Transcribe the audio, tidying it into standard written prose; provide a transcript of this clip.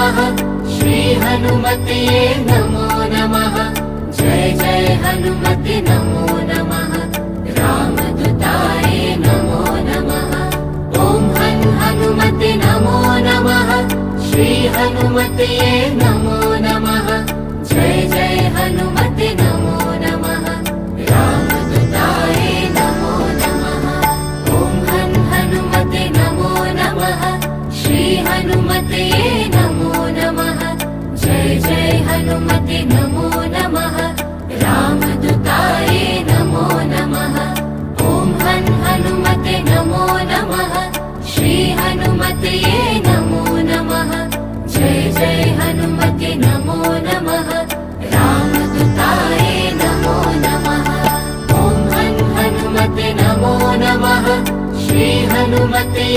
नमः श्री हनुमते नमो नमः जय जय हनुमते नमो नमः रामदूताय नमो नमः ॐ हनुमते नमो नमः श्री हनुमते नमो नमः जय जय हनुमते नमो नमः रामदूताय नमो नमः ॐ हनुमते नमो नमः श्री हनुमते नमो नमः जय जय हनुमते नमो नमः रामदूताय नमो नमः ॐ हनुमते नमो नमः श्री हनुमते नमो नमः जय जय हनुमते नमो नमः रामदूताय नमो नमः ॐ हनुमते नमो नमः श्री हनुमते